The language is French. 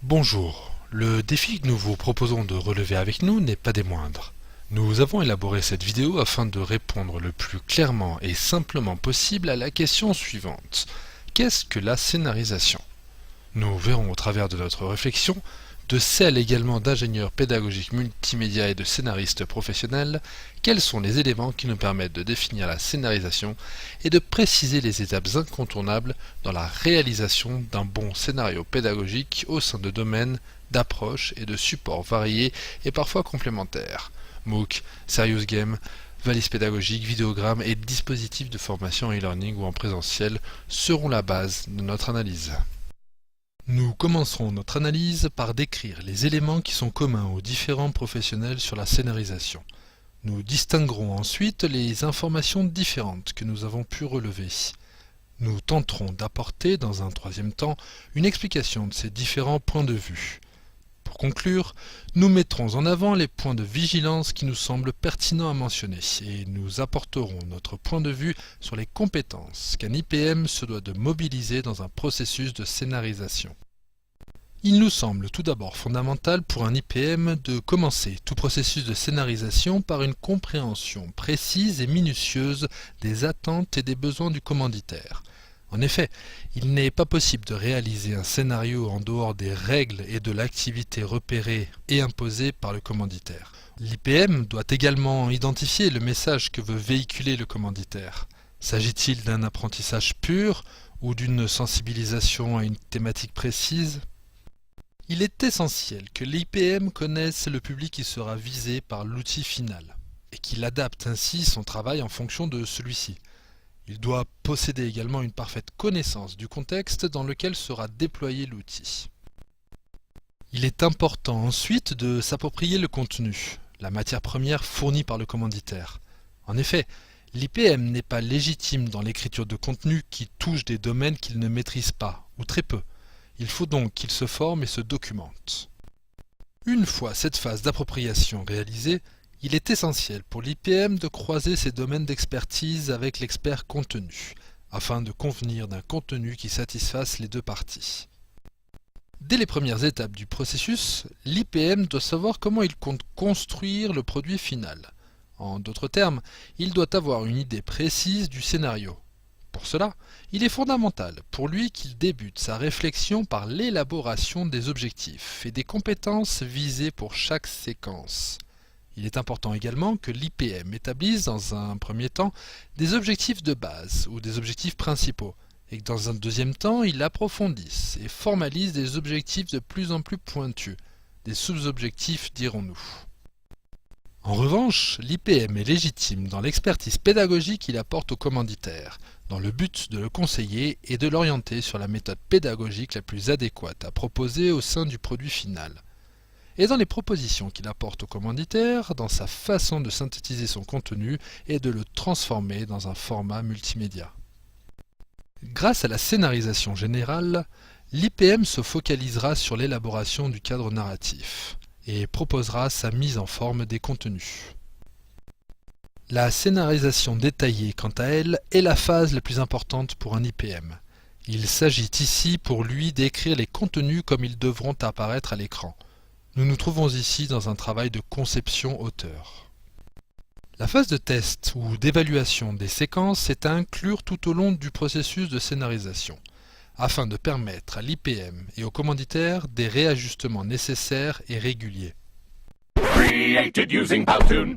Bonjour, le défi que nous vous proposons de relever avec nous n'est pas des moindres. Nous avons élaboré cette vidéo afin de répondre le plus clairement et simplement possible à la question suivante. Qu'est-ce que la scénarisation? Nous verrons au travers de notre réflexion, de celle également d'ingénieurs pédagogiques multimédia et de scénaristes professionnels, quels sont les éléments qui nous permettent de définir la scénarisation et de préciser les étapes incontournables dans la réalisation d'un bon scénario pédagogique au sein de domaines, d'approches et de supports variés et parfois complémentaires. MOOC, Serious Game, valises pédagogiques, vidéogrammes et dispositifs de formation e-learning ou en présentiel seront la base de notre analyse. Nous commencerons notre analyse par décrire les éléments qui sont communs aux différents professionnels sur la scénarisation. Nous distinguerons ensuite les informations différentes que nous avons pu relever. Nous tenterons d'apporter, dans un troisième temps, une explication de ces différents points de vue. Pour conclure, nous mettrons en avant les points de vigilance qui nous semblent pertinents à mentionner et nous apporterons notre point de vue sur les compétences qu'un IPM se doit de mobiliser dans un processus de scénarisation. Il nous semble tout d'abord fondamental pour un IPM de commencer tout processus de scénarisation par une compréhension précise et minutieuse des attentes et des besoins du commanditaire. En effet, il n'est pas possible de réaliser un scénario en dehors des règles et de l'activité repérée et imposée par le commanditaire. L'IPM doit également identifier le message que veut véhiculer le commanditaire. S'agit-il d'un apprentissage pur ou d'une sensibilisation à une thématique précise? Il est essentiel que l'IPM connaisse le public qui sera visé par l'outil final et qu'il adapte ainsi son travail en fonction de celui-ci. Il doit posséder également une parfaite connaissance du contexte dans lequel sera déployé l'outil. Il est important ensuite de s'approprier le contenu, la matière première fournie par le commanditaire. En effet, l'IPM n'est pas légitime dans l'écriture de contenu qui touche des domaines qu'il ne maîtrise pas, ou très peu. Il faut donc qu'il se forme et se documente. Une fois cette phase d'appropriation réalisée, il est essentiel pour l'IPM de croiser ses domaines d'expertise avec l'expert contenu, afin de convenir d'un contenu qui satisfasse les deux parties. Dès les premières étapes du processus, l'IPM doit savoir comment il compte construire le produit final. En d'autres termes, il doit avoir une idée précise du scénario. Pour cela, il est fondamental pour lui qu'il débute sa réflexion par l'élaboration des objectifs et des compétences visées pour chaque séquence. Il est important également que l'IPM établisse dans un premier temps des objectifs de base ou des objectifs principaux et que dans un deuxième temps il approfondisse et formalise des objectifs de plus en plus pointus, des sous-objectifs dirons-nous. En revanche, l'IPM est légitime dans l'expertise pédagogique qu'il apporte au commanditaire, dans le but de le conseiller et de l'orienter sur la méthode pédagogique la plus adéquate à proposer au sein du produit final, et dans les propositions qu'il apporte au commanditaire, dans sa façon de synthétiser son contenu et de le transformer dans un format multimédia. Grâce à la scénarisation générale, l'IPM se focalisera sur l'élaboration du cadre narratif et proposera sa mise en forme des contenus. La scénarisation détaillée, quant à elle, est la phase la plus importante pour un IPM. Il s'agit ici pour lui d'écrire les contenus comme ils devront apparaître à l'écran. Nous nous trouvons ici dans un travail de conception-auteur. La phase de test ou d'évaluation des séquences est à inclure tout au long du processus de scénarisation, afin de permettre à l'IPM et au commanditaire des réajustements nécessaires et réguliers. Created using Powtoon.